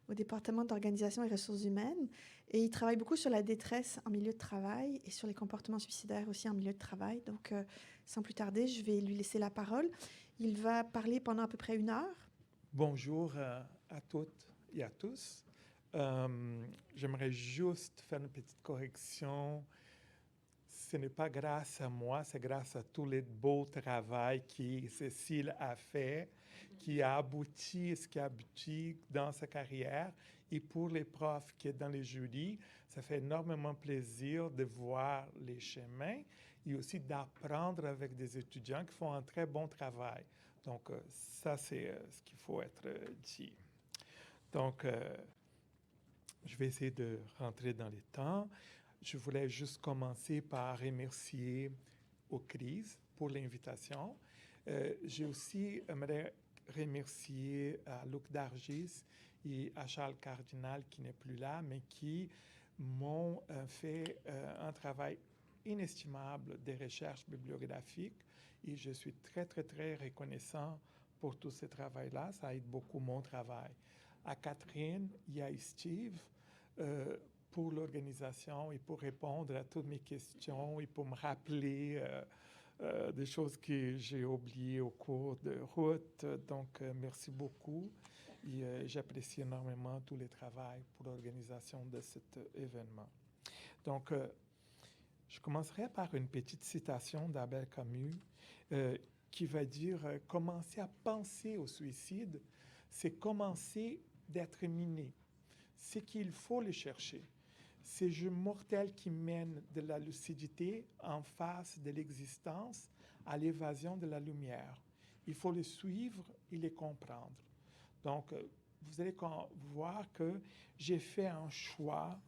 au département d'organisation et ressources humaines. Et il travaille beaucoup sur la détresse en milieu de travail et sur les comportements suicidaires aussi en milieu de travail. Donc, sans plus tarder, je vais lui laisser la parole. Il va parler pendant à peu près 1 heure. Bonjour à toutes et à tous. J'aimerais juste faire une petite correction. Ce n'est pas grâce à moi, c'est grâce à tout le beau travail que Cécile a fait, qui a abouti ce qui a abouti dans sa carrière. Et pour les profs qui sont dans les jurys, ça fait énormément plaisir de voir les chemins et aussi d'apprendre avec des étudiants qui font un très bon travail. Donc, ça, c'est ce qu'il faut être dit. Donc, je vais essayer de rentrer dans les temps. Je voulais juste commencer par remercier au CRIS pour l'invitation. J'ai aussi aimerais remercier à Luc Dargis et à Charles Cardinal, qui n'est plus là, mais qui m'ont fait un travail inestimable de recherche bibliographique et je suis très, très, très reconnaissant pour tout ce travail-là. Ça aide beaucoup mon travail. À Catherine et à Steve, pour l'organisation et pour répondre à toutes mes questions et pour me rappeler des choses que j'ai oubliées au cours de route. Donc, merci beaucoup et j'apprécie énormément tout le travail pour l'organisation de cet événement. Donc, je commencerai par une petite citation d'Albert Camus qui va dire commencer à penser au suicide, c'est commencer d'être miné. C'est qu'il faut le chercher. Ces jeux mortels qui mènent de la lucidité en face de l'existence à l'évasion de la lumière. Il faut les suivre et les comprendre. Donc, vous allez voir que j'ai fait un choix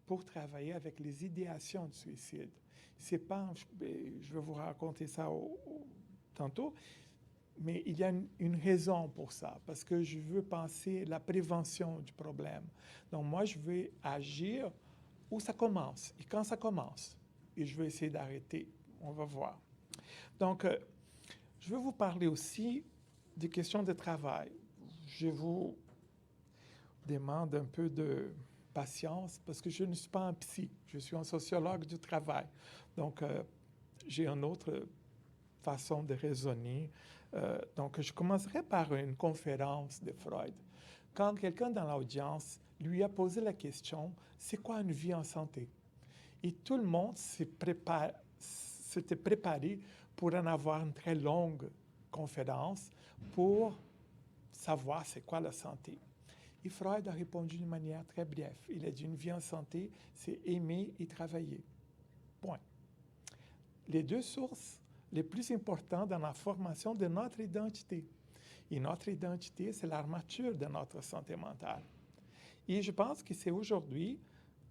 pour travailler avec les idéations de suicide. C'est pas, je vais vous raconter ça tantôt, mais il y a une raison pour ça, parce que je veux penser la prévention du problème. Donc moi, je vais agir où ça commence et quand ça commence. Et je vais essayer d'arrêter. On va voir. Donc, je vais vous parler aussi des questions de travail. Je vous demande un peu de patience parce que je ne suis pas un psy, je suis un sociologue du travail. Donc, j'ai une autre façon de raisonner. Donc, je commencerai par une conférence de Freud. Quand quelqu'un dans l'audience lui a posé la question, c'est quoi une vie en santé? Et tout le monde s'était préparé pour en avoir une très longue conférence pour savoir c'est quoi la santé. Et Freud a répondu d'une manière très brève. Il a dit une vie en santé, c'est aimer et travailler. Point. Les deux sources les plus importantes dans la formation de notre identité. Et notre identité, c'est l'armature de notre santé mentale. Et je pense que c'est aujourd'hui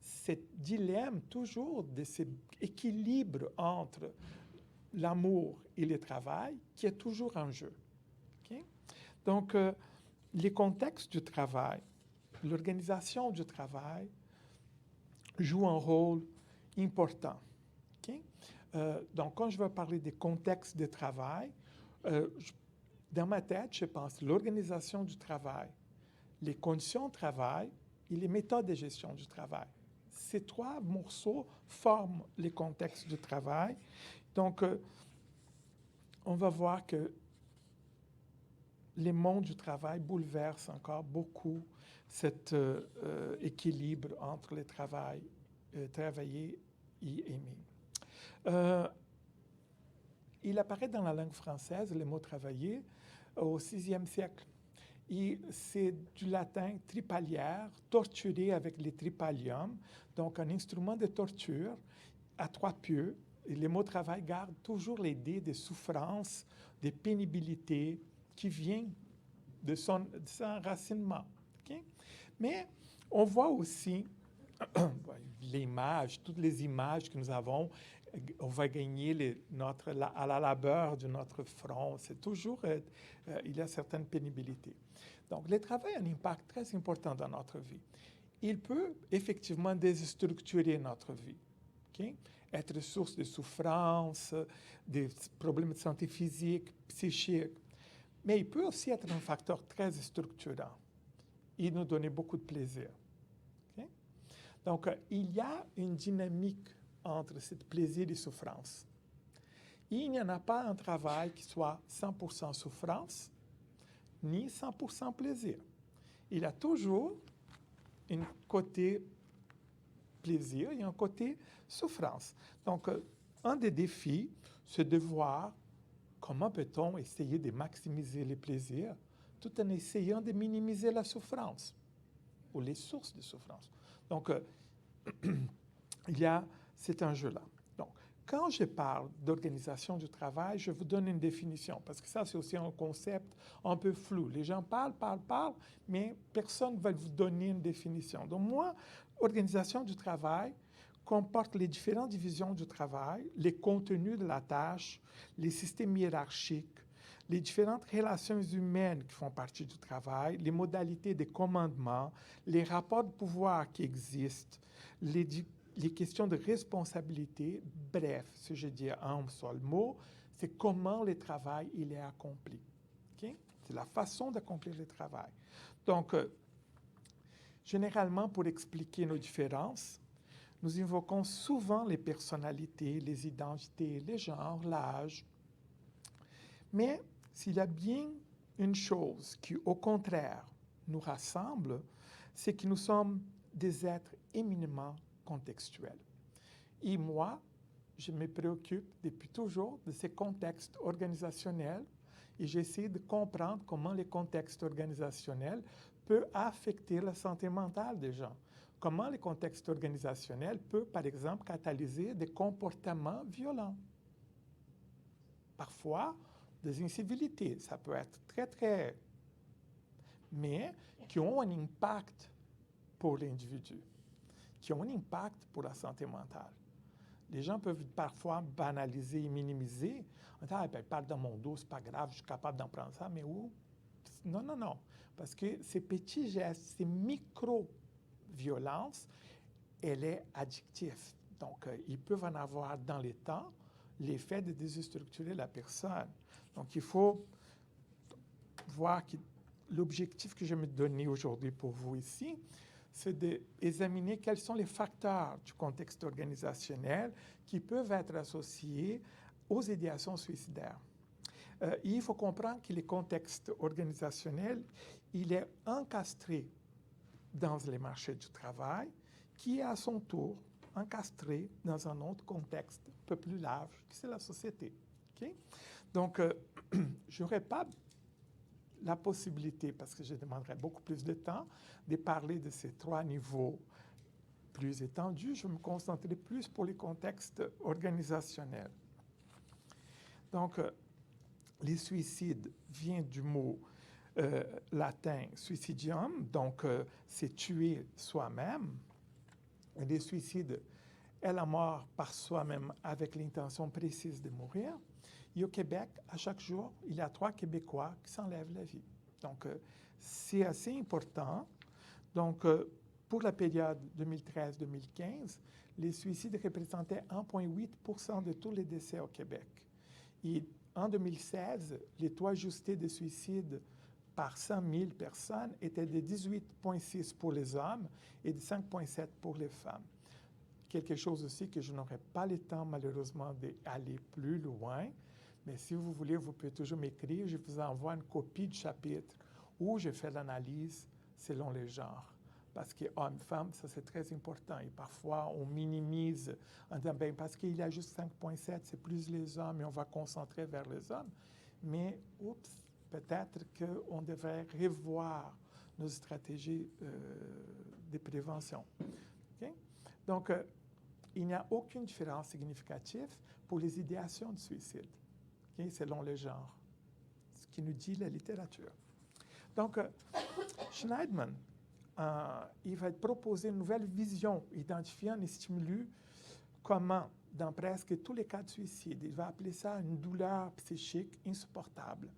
ce dilemme toujours de cet équilibre entre l'amour et le travail qui est toujours en jeu. Okay? Donc, les contextes du travail, l'organisation du travail joue un rôle important. Okay? Donc, quand je vais parler des contextes de travail, dans ma tête, je pense l'organisation du travail, les conditions de travail et les méthodes de gestion du travail. Ces trois morceaux forment les contextes du travail. Donc, on va voir que les mondes du travail bouleversent encore beaucoup cet équilibre entre le travail, travailler et aimer. Il apparaît dans la langue française, le mot « travailler » au VIe siècle. Et c'est du latin tripaliaire, torturer avec les tripalium, donc un instrument de torture à 3 pieds. Et le mot travail garde toujours l'idée de souffrance, de pénibilité qui vient de son enracinement. Okay? Mais on voit aussi l'image, toutes les images que nous avons, on va gagner à la labeur de notre front. C'est toujours, il y a certaines pénibilités. Donc, le travail a un impact très important dans notre vie. Il peut effectivement déstructurer notre vie, okay? Être source de souffrance, des problèmes de santé physique, psychique, mais il peut aussi être un facteur très structurant. il nous donnait beaucoup de plaisir. Okay? Donc, il y a une dynamique entre ce plaisir et souffrance. Il n'y en a pas un travail qui soit 100% souffrance, ni 100% plaisir. Il y a toujours un côté plaisir et un côté souffrance. Donc, un des défis, c'est de voir comment peut-on essayer de maximiser les plaisirs tout en essayant de minimiser la souffrance ou les sources de souffrance. Donc, c'est un jeu-là. Donc, quand je parle d'organisation du travail, je vous donne une définition, parce que ça, c'est aussi un concept un peu flou. Les gens parlent, mais personne ne va vous donner une définition. Donc, moi, organisation du travail comporte les différentes divisions du travail, les contenus de la tâche, les systèmes hiérarchiques, les différentes relations humaines qui font partie du travail, les modalités de commandement, les rapports de pouvoir qui existent, les questions de responsabilité. Bref, si je dis un seul mot, c'est comment le travail il est accompli. Okay? C'est la façon d'accomplir le travail. Donc, généralement, pour expliquer nos différences, nous invoquons souvent les personnalités, les identités, les genres, l'âge. Mais s'il y a bien une chose qui, au contraire, nous rassemble, c'est que nous sommes des êtres éminemment contextuels. Et moi, je me préoccupe depuis toujours de ces contextes organisationnels et j'essaie de comprendre comment les contextes organisationnels peuvent affecter la santé mentale des gens. Comment les contextes organisationnels peuvent, par exemple, catalyser des comportements violents. Parfois, des incivilités, ça peut être très, mais qui ont un impact pour l'individu, qui ont un impact pour la santé mentale. Les gens peuvent parfois banaliser et minimiser. On dit, parle dans mon dos, c'est pas grave, je suis capable d'en prendre ça, mais où? Non. Parce que ces petits gestes, ces micro-violences, elle est addictive. Donc, ils peuvent en avoir dans le temps l'effet de déstructurer la personne. Donc, il faut voir que l'objectif que je me donne aujourd'hui pour vous ici, c'est d'examiner quels sont les facteurs du contexte organisationnel qui peuvent être associés aux idéations suicidaires. Il faut comprendre que le contexte organisationnel, il est encastré dans les marchés du travail, qui est à son tour encastré dans un autre contexte un peu plus large, qui c'est la société. Okay? Donc, je n'aurais pas la possibilité, parce que je demanderais beaucoup plus de temps, de parler de ces trois niveaux plus étendus. Je me concentrerai plus pour les contextes organisationnels. Donc, les suicides viennent du mot latin suicidium, donc c'est tuer soi-même. Et les suicides est la mort par soi-même avec l'intention précise de mourir. Et au Québec, à chaque jour, il y a 3 Québécois qui s'enlèvent la vie. Donc, c'est assez important. Donc, pour la période 2013-2015, les suicides représentaient 1,8% de tous les décès au Québec. Et en 2016, les taux ajustés de suicide par 100 000 personnes étaient de 18,6 pour les hommes et de 5,7 pour les femmes. Quelque chose aussi que je n'aurai pas le temps, malheureusement, d'aller plus loin, mais si vous voulez, vous pouvez toujours m'écrire. Je vous envoie une copie du chapitre où je fais l'analyse selon les genres. Parce que hommes-femmes, ça c'est très important. Et parfois, on minimise en disant, bien, parce qu'il y a juste 5,7, c'est plus les hommes et on va concentrer vers les hommes. Mais, peut-être qu'on devrait revoir nos stratégies de prévention. Okay? Donc, il n'y a aucune différence significative pour les idéations de suicide, okay, selon le genre, ce qui nous dit la littérature. Donc, Schneidman, il va proposer une nouvelle vision, identifiant les stimuli comment, dans presque tous les cas de suicide, il va appeler ça une douleur psychique insupportable.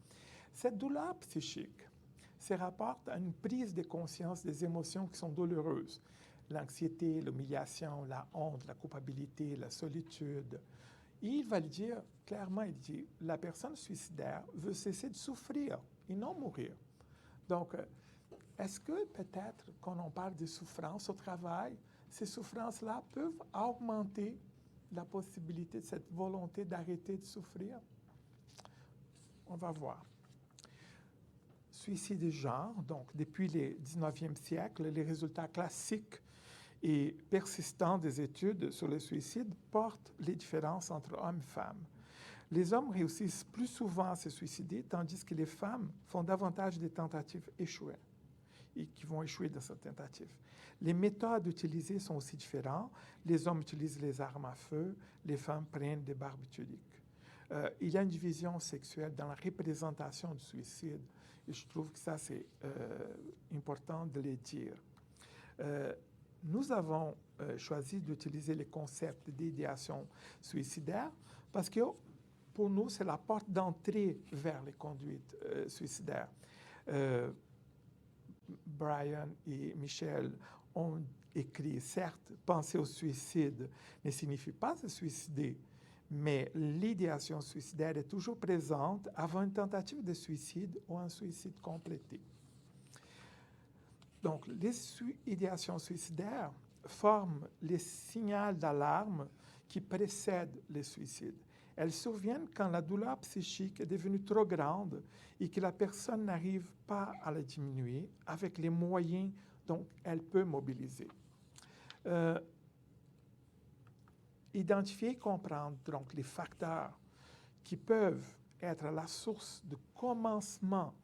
Cette douleur psychique se rapporte à une prise de conscience des émotions qui sont douloureuses. L'anxiété, l'humiliation, la honte, la culpabilité, la solitude. Et il va le dire clairement, il dit, la personne suicidaire veut cesser de souffrir et non mourir. Donc, est-ce que peut-être, quand on parle de souffrance au travail, ces souffrances-là peuvent augmenter la possibilité de cette volonté d'arrêter de souffrir? On va voir. Suicide de genre, donc depuis le 19e siècle, les résultats classiques et persistants des études sur le suicide portent les différences entre hommes et femmes. Les hommes réussissent plus souvent à se suicider, tandis que les femmes font davantage de tentatives échouées et qui vont échouer dans cette tentative. Les méthodes utilisées sont aussi différentes. Les hommes utilisent les armes à feu, les femmes prennent des barbituriques. Il y a une division sexuelle dans la représentation du suicide, et je trouve que ça, c'est important de le dire. Nous avons choisi d'utiliser le concept d'idéation suicidaire parce que pour nous, c'est la porte d'entrée vers les conduites suicidaires. Brian et Michel ont écrit, certes, penser au suicide ne signifie pas se suicider, mais l'idéation suicidaire est toujours présente avant une tentative de suicide ou un suicide complété. Donc, les idéations suicidaires forment les signaux d'alarme qui précèdent le suicide. Elles surviennent quand la douleur psychique est devenue trop grande et que la personne n'arrive pas à la diminuer avec les moyens dont elle peut mobiliser. Identifier et comprendre donc les facteurs qui peuvent être à la source du commencement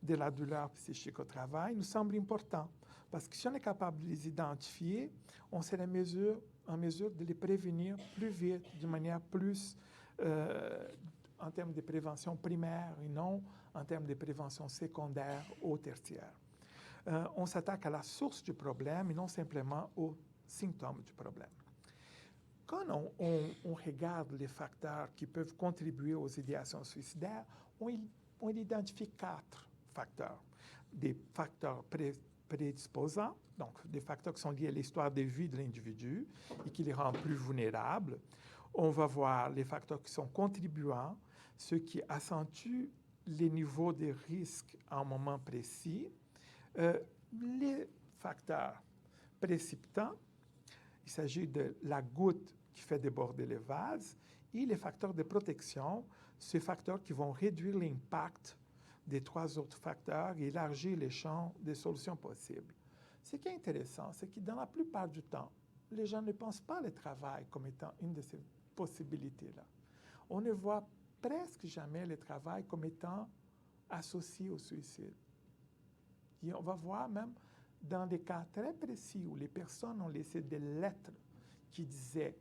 de la douleur psychique au travail nous semble important, parce que si on est capable de les identifier, on serait en mesure de les prévenir plus vite, de manière plus en termes de prévention primaire et non en termes de prévention secondaire ou tertiaire. On s'attaque à la source du problème et non simplement aux symptômes du problème. Quand on regarde les facteurs qui peuvent contribuer aux idéations suicidaires, on identifie 4 facteurs. Des facteurs prédisposants, donc des facteurs qui sont liés à l'histoire de vie de l'individu et qui les rendent plus vulnérables. On va voir les facteurs qui sont contribuants, ceux qui accentuent les niveaux de risque à un moment précis. Les facteurs précipitants, il s'agit de la goutte qui fait déborder le vase, et les facteurs de protection, ces facteurs qui vont réduire l'impact des 3 autres facteurs et élargir les champs des solutions possibles. Ce qui est intéressant, c'est que dans la plupart du temps, les gens ne pensent pas le travail comme étant une de ces possibilités-là. On ne voit presque jamais le travail comme étant associé au suicide. Et on va voir même dans des cas très précis où les personnes ont laissé des lettres qui disaient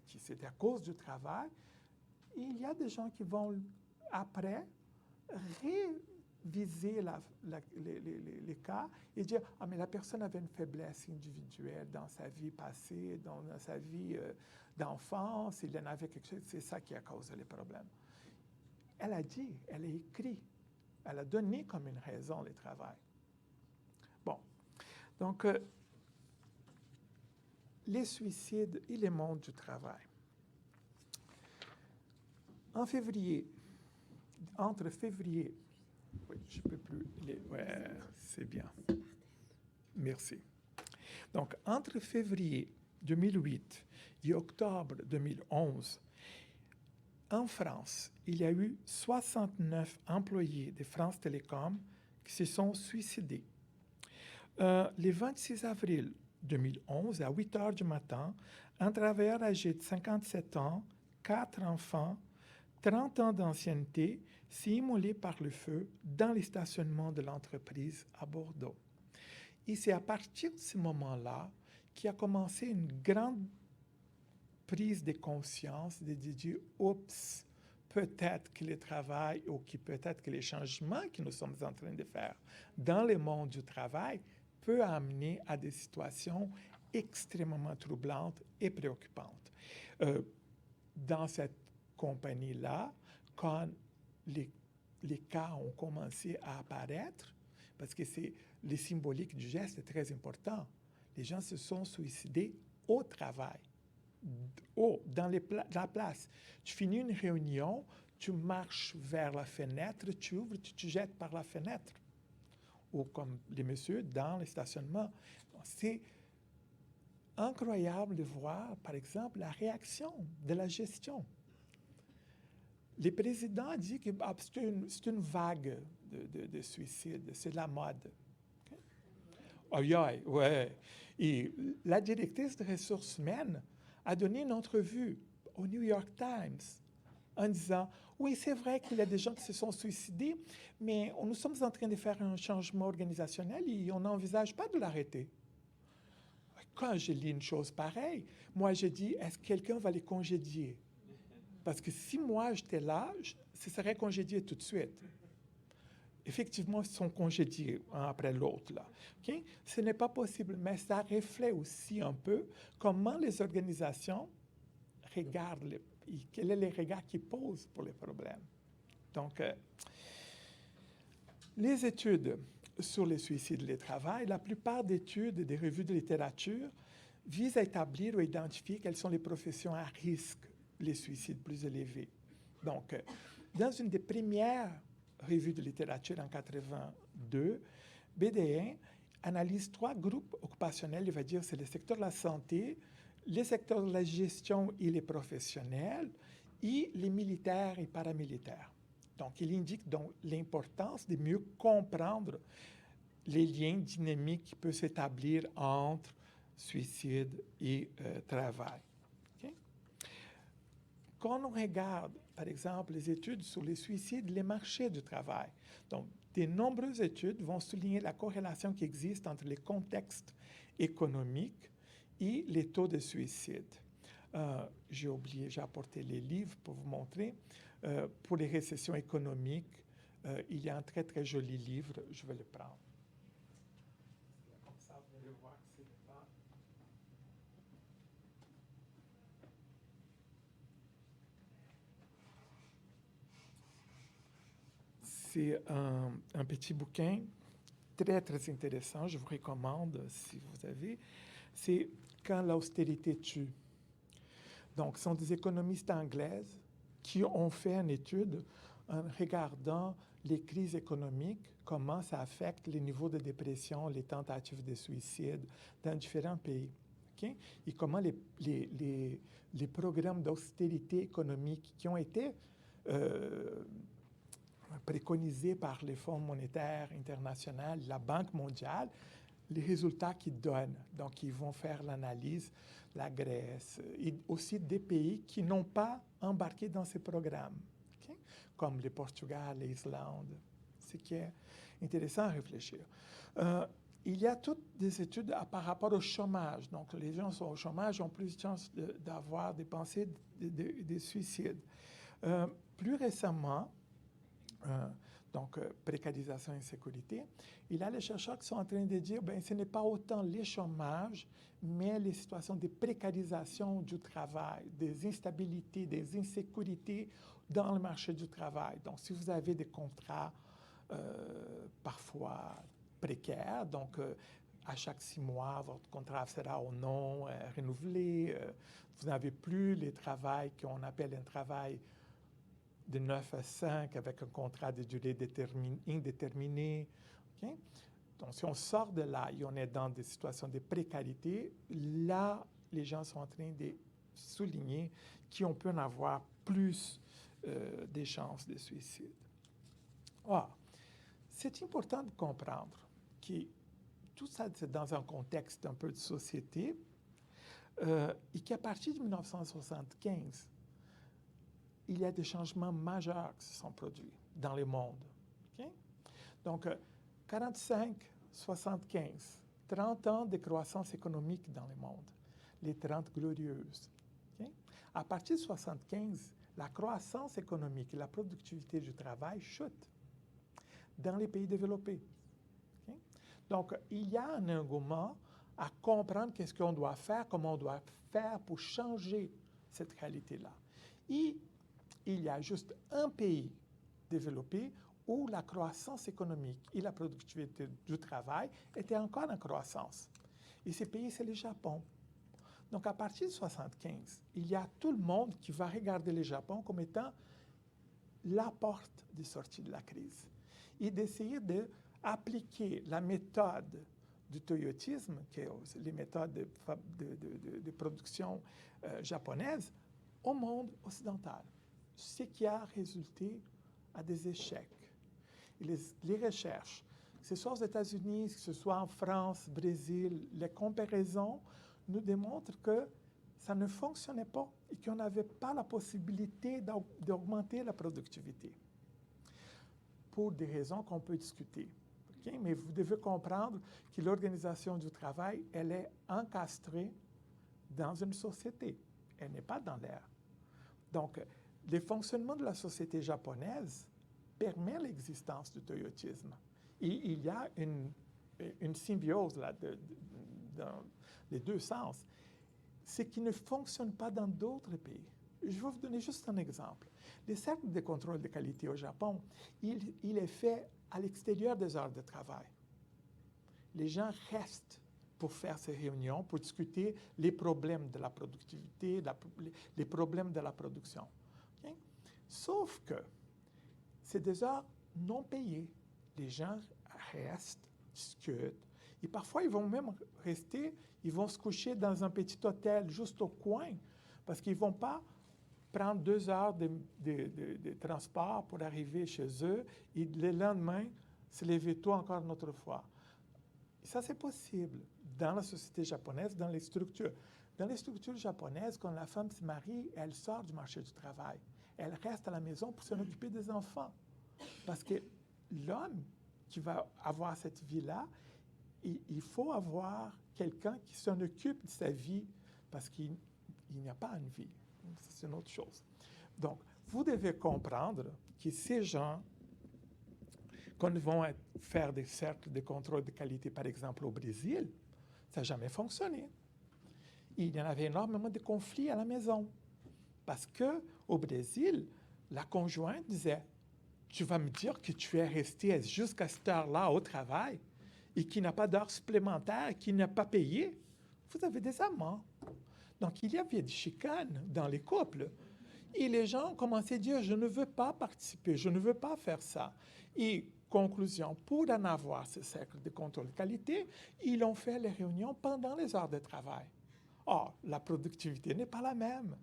que c'était à cause du travail, il y a des gens qui vont, après, réviser les cas et dire « Ah, mais la personne avait une faiblesse individuelle dans sa vie passée, dans sa vie d'enfance, il en avait quelque chose, c'est ça qui a causé les problèmes. » Elle a dit, elle a écrit, elle a donné comme une raison le travail. Bon, donc, les suicides et le monde du travail. En février, entre février, oui, je ne peux plus, ouais, c'est bien, merci. Donc, entre février 2008 et octobre 2011, en France, il y a eu 69 employés de France Télécom qui se sont suicidés. Le 26 avril 2011, à 8 heures du matin, un travailleur âgé de 57 ans, 4 enfants, 30 ans d'ancienneté, s'est immolé par le feu dans le stationnement de l'entreprise à Bordeaux. Et c'est à partir de ce moment-là qu'il a commencé une grande prise de conscience de dire « Oups, peut-être que le travail ou peut-être que les changements que nous sommes en train de faire dans le monde du travail peut amener à des situations extrêmement troublantes et préoccupantes. » Dans cette compagnie-là, quand les cas ont commencé à apparaître, parce que le symbolique du geste est très important, les gens se sont suicidés au travail, dans la place. Tu finis une réunion, tu marches vers la fenêtre, tu ouvres, tu te jettes par la fenêtre. ou comme les messieurs dans les stationnements. C'est incroyable de voir, par exemple, la réaction de la gestion. Le président dit que c'est une vague de suicides, c'est la mode. Aïe, aïe, ouais. Et la directrice des ressources humaines a donné une entrevue au New York Times en disant, oui, c'est vrai qu'il y a des gens qui se sont suicidés, mais nous sommes en train de faire un changement organisationnel et on n'envisage pas de l'arrêter. Quand je lis une chose pareille, moi je dis, est-ce que quelqu'un va les congédier? Parce que si moi j'étais là, ce serait congédié tout de suite. Effectivement, ils sont congédiés un après l'autre, là. Okay? Ce n'est pas possible, mais ça reflète aussi un peu comment les organisations regardent, quel est le regard qu'ils posent pour les problèmes. Donc, les études sur les suicides et le travail, la plupart d'études et des revues de littérature visent à établir ou identifier quelles sont les professions à risque, les suicides plus élevés. Donc, dans une des premières revues de littérature en 82, BD1 analyse 3 groupes occupationnels, il va dire c'est le secteur de la santé, le secteur de la gestion et les professionnels, et les militaires et paramilitaires. Donc, il indique donc l'importance de mieux comprendre les liens dynamiques qui peuvent s'établir entre suicide et travail. Okay? Quand on regarde, par exemple, les études sur les suicides, les marchés du travail, donc, de nombreuses études vont souligner la corrélation qui existe entre les contextes économiques et les taux de suicide. J'ai oublié, j'ai apporté les livres pour vous montrer. Pour les récessions économiques, il y a un très, très joli livre. Je vais le prendre. Comme ça, vous allez voir que c'est pas... C'est un petit bouquin très, très intéressant. Je vous recommande, si vous avez. C'est « Quand l'austérité tue ». Donc, ce sont des économistes anglaises qui ont fait une étude en regardant les crises économiques, comment ça affecte les niveaux de dépression, les tentatives de suicide dans différents pays. Okay? Et comment les programmes d'austérité économique qui ont été préconisés par les Fonds monétaires internationaux, la Banque mondiale, les résultats qu'ils donnent. Donc, ils vont faire l'analyse, la Grèce, et aussi des pays qui n'ont pas embarqué dans ces programmes, okay? Comme le Portugal, l'Islande, ce qui est intéressant à réfléchir. Il y a toutes des études par rapport au chômage. Donc, les gens sont au chômage, ont plus de chances d'avoir des pensées de suicide. Plus récemment, donc précarisation et insécurité. Et là, les chercheurs qui sont en train de dire, ben, ce n'est pas autant les chômages, mais les situations de précarisation du travail, des instabilités, des insécurités dans le marché du travail. Donc, si vous avez des contrats parfois précaires, donc à chaque 6 mois, votre contrat sera ou non renouvelé, vous n'avez plus les travails qu'on appelle un travail de 9 à 5 avec un contrat de durée indéterminée. Okay? Donc, si on sort de là et on est dans des situations de précarité, là, les gens sont en train de souligner qu'on peut en avoir plus des chances de suicide. Ah, c'est important de comprendre que tout ça, c'est dans un contexte un peu de société et qu'à partir de 1975, il y a des changements majeurs qui se sont produits dans le monde. Okay? Donc, 45, 75, 30 ans de croissance économique dans le monde, les 30 glorieuses. Okay? À partir de 75, la croissance économique et la productivité du travail chutent dans les pays développés. Okay? Donc, il y a un engouement à comprendre qu'est-ce qu'on doit faire, comment on doit faire pour changer cette réalité-là. Et il y a juste un pays développé où la croissance économique et la productivité du travail étaient encore en croissance. Et ce pays, c'est le Japon. Donc, à partir de 1975, il y a tout le monde qui va regarder le Japon comme étant la porte de sortie de la crise et d'essayer appliquer la méthode du toyotisme, qui est les méthodes de production japonaises, au monde occidental, ce qui a résulté à des échecs. Et les recherches, que ce soit aux États-Unis, que ce soit en France, Brésil, les comparaisons nous démontrent que ça ne fonctionnait pas et qu'on n'avait pas la possibilité d'augmenter la productivité. Pour des raisons qu'on peut discuter. Okay? Mais vous devez comprendre que l'organisation du travail, elle est encastrée dans une société. Elle n'est pas dans l'air. Donc, le fonctionnement de la société japonaise permet l'existence du toyotisme. Et il y a une symbiose là, dans les deux sens. Ce qui ne fonctionne pas dans d'autres pays. Je vais vous donner juste un exemple. Le cercle de contrôle de qualité au Japon, il est fait à l'extérieur des heures de travail. Les gens restent pour faire ces réunions, pour discuter les problèmes de la productivité, les problèmes de la production. Okay? Sauf que c'est des heures non payées. Les gens restent, discutent, et parfois ils vont même rester, ils vont se coucher dans un petit hôtel juste au coin, parce qu'ils ne vont pas prendre 2 heures de transport pour arriver chez eux et le lendemain se lever tôt encore une autre fois. Et ça, c'est possible dans la société japonaise, dans les structures. Dans les structures japonaises, quand la femme se marie, elle sort du marché du travail. Elle reste à la maison pour s'en occuper des enfants. Parce que l'homme qui va avoir cette vie-là, il faut avoir quelqu'un qui s'en occupe de sa vie parce qu'il n'y a pas une vie. C'est une autre chose. Donc, vous devez comprendre que ces gens, quand ils vont faire des cercles de contrôle de qualité, par exemple au Brésil, ça n'a jamais fonctionné. Il y en avait énormément de conflits à la maison. Parce qu'au Brésil, la conjointe disait, tu vas me dire que tu es resté jusqu'à cette heure-là au travail et qui n'a pas d'heures supplémentaires, qui n'a pas payé, vous avez des amants. Donc, il y avait des chicanes dans les couples. Et les gens commençaient à dire, je ne veux pas participer, je ne veux pas faire ça. Et conclusion, pour en avoir ce cercle de contrôle de qualité, ils ont fait les réunions pendant les heures de travail. Or, la productivité n'est pas la même,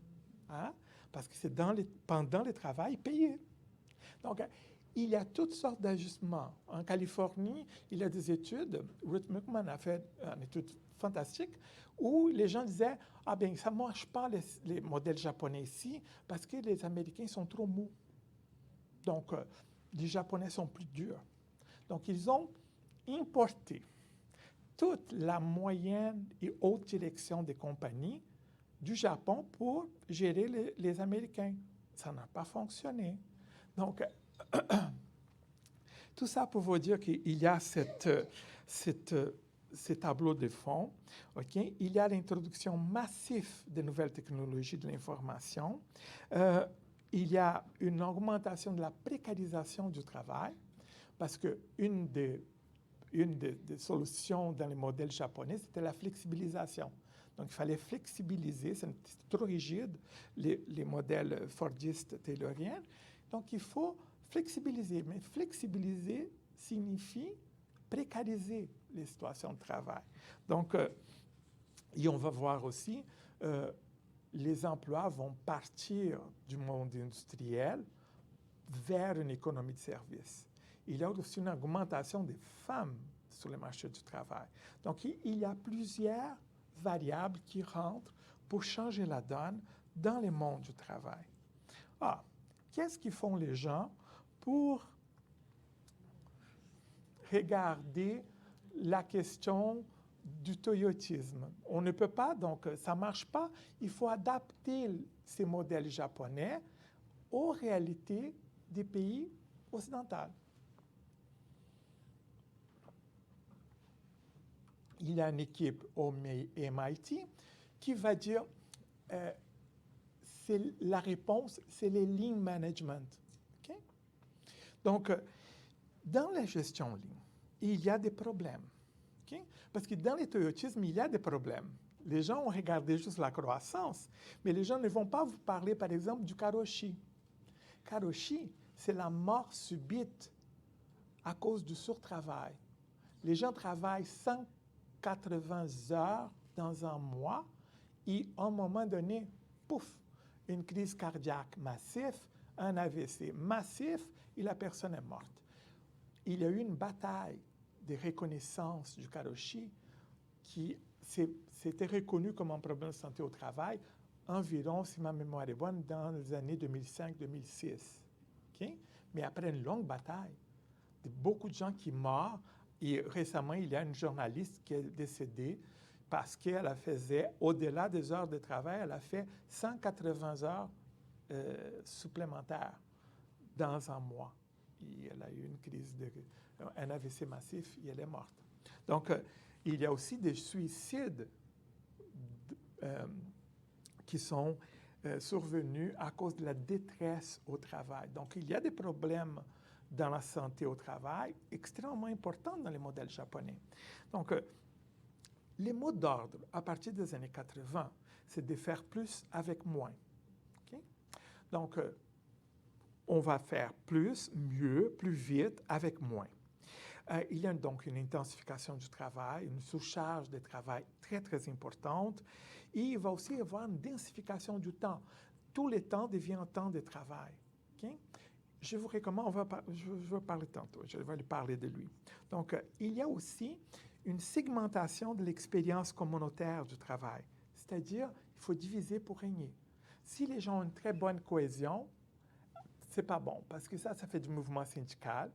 hein? Parce que c'est pendant le travail payé. Donc, il y a toutes sortes d'ajustements. En Californie, il y a des études, Ruth Muckman a fait une étude fantastique, où les gens disaient, ah bien, ça ne marche pas les modèles japonais ici, parce que les Américains sont trop mous. Donc, les Japonais sont plus durs. Donc, ils ont importé toute la moyenne et haute direction des compagnies du Japon pour gérer les Américains. Ça n'a pas fonctionné. Donc, tout ça pour vous dire qu'il y a ces tableaux de fond. Okay? Il y a l'introduction massive de nouvelles technologies de l'information. Il y a une augmentation de la précarisation du travail, parce qu'une des solutions dans les modèles japonais, c'était la flexibilisation. Donc, il fallait flexibiliser, c'est trop rigide, les modèles fordistes tayloriens. Donc, il faut flexibiliser. Mais flexibiliser signifie précariser les situations de travail. Donc, et on va voir aussi, les emplois vont partir du monde industriel vers une économie de services. Il y a aussi une augmentation des femmes sur le marché du travail. Donc, il y a plusieurs variables qui rentrent pour changer la donne dans le monde du travail. Ah, qu'est-ce qu'ils font les gens pour regarder la question du toyotisme? On ne peut pas, donc ça ne marche pas. Il faut adapter ces modèles japonais aux réalités des pays occidentaux. Il y a une équipe au MIT qui va dire la réponse, c'est les lean management. Okay? Donc, dans la gestion lean, il y a des problèmes. Okay? Parce que dans le toyotisme, il y a des problèmes. Les gens ont regardé juste la croissance, mais les gens ne vont pas vous parler, par exemple, du karoshi. Karoshi, c'est la mort subite à cause du surtravail. Les gens travaillent 180 heures dans un mois et à un moment donné, pouf, une crise cardiaque massive, un AVC massif et la personne est morte. Il y a eu une bataille de reconnaissance du karoshi qui s'était reconnu comme un problème de santé au travail environ, si ma mémoire est bonne, dans les années 2005-2006. Okay? Mais après une longue bataille, beaucoup de gens qui meurent, et récemment, il y a une journaliste qui est décédée parce qu'elle faisait, au-delà des heures de travail, elle a fait 180 heures supplémentaires dans un mois. Et elle a eu une crise un AVC massif et elle est morte. Donc, il y a aussi des suicides qui sont survenus à cause de la détresse au travail. Donc, il y a des problèmes dans la santé au travail extrêmement importants dans les modèles japonais. Donc, les mots d'ordre à partir des années 80, c'est de faire plus avec moins. Okay? Donc, on va faire plus, mieux, plus vite avec moins. Il y a donc une intensification du travail, une surcharge de travail très, très importante. Et il va aussi y avoir une densification du temps. Tout le temps devient un temps de travail. Okay? Je vous recommande, je vais parler tantôt, je vais lui parler de lui. Donc, il y a aussi une segmentation de l'expérience communautaire du travail. C'est-à-dire, il faut diviser pour régner. Si les gens ont une très bonne cohésion, c'est pas bon, parce que ça fait du mouvement syndical,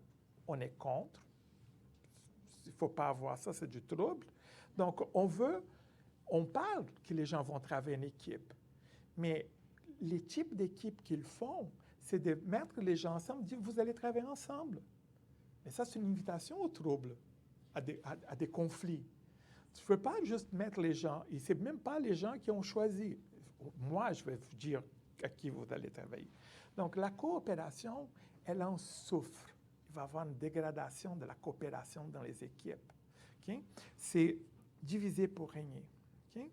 on est contre. Il ne faut pas avoir ça, c'est du trouble. Donc, on parle que les gens vont travailler en équipe, mais les types d'équipes qu'ils font, c'est de mettre les gens ensemble, dire vous allez travailler ensemble. Et ça, c'est une invitation au trouble, à des conflits. Tu ne peux pas juste mettre les gens, et ce n'est même pas les gens qui ont choisi. Moi, je vais vous dire à qui vous allez travailler. Donc, la coopération, elle en souffre. Il va y avoir une dégradation de la coopération dans les équipes. Okay? C'est diviser pour régner. Okay?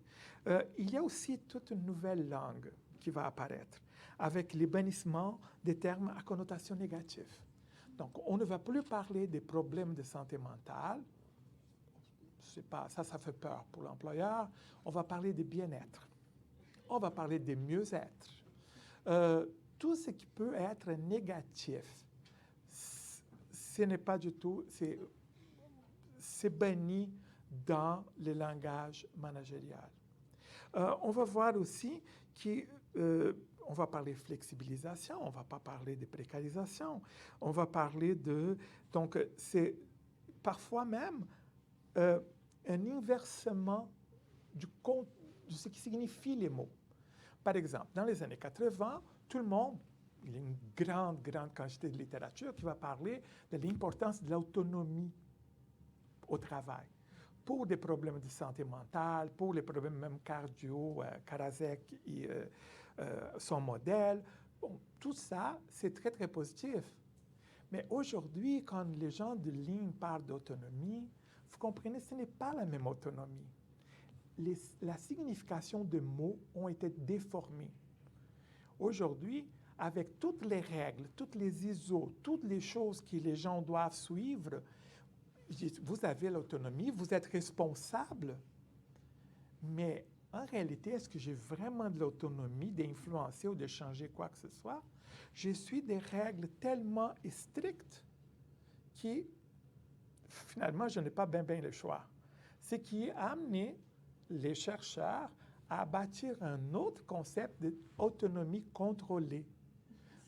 Il y a aussi toute une nouvelle langue qui va apparaître, avec les bannissements des termes à connotation négative. Donc, on ne va plus parler des problèmes de santé mentale. C'est pas, ça fait peur pour l'employeur. On va parler de bien-être. On va parler de mieux-être. Tout ce qui peut être négatif, ce n'est pas du tout, c'est banni dans le langage managérial. On va voir aussi qu'on va parler de flexibilisation, on ne va pas parler de précarisation, on va parler de... Donc, c'est parfois même un inversement de ce qui signifient les mots. Par exemple, dans les années 80, tout le monde, il y a une grande, grande quantité de littérature qui va parler de l'importance de l'autonomie au travail pour des problèmes de santé mentale, pour les problèmes même cardio, Karasek et son modèle. Bon, tout ça, c'est très, très positif. Mais aujourd'hui, quand les gens de ligne parlent d'autonomie, vous comprenez, ce n'est pas la même autonomie. La signification des mots ont été déformées. Aujourd'hui, avec toutes les règles, toutes les ISO, toutes les choses que les gens doivent suivre, vous avez l'autonomie, vous êtes responsable, mais en réalité, est-ce que j'ai vraiment de l'autonomie d'influencer ou de changer quoi que ce soit? Je suis des règles tellement strictes que finalement, je n'ai pas bien le choix. Ce qui a amené les chercheurs à bâtir un autre concept d'autonomie contrôlée.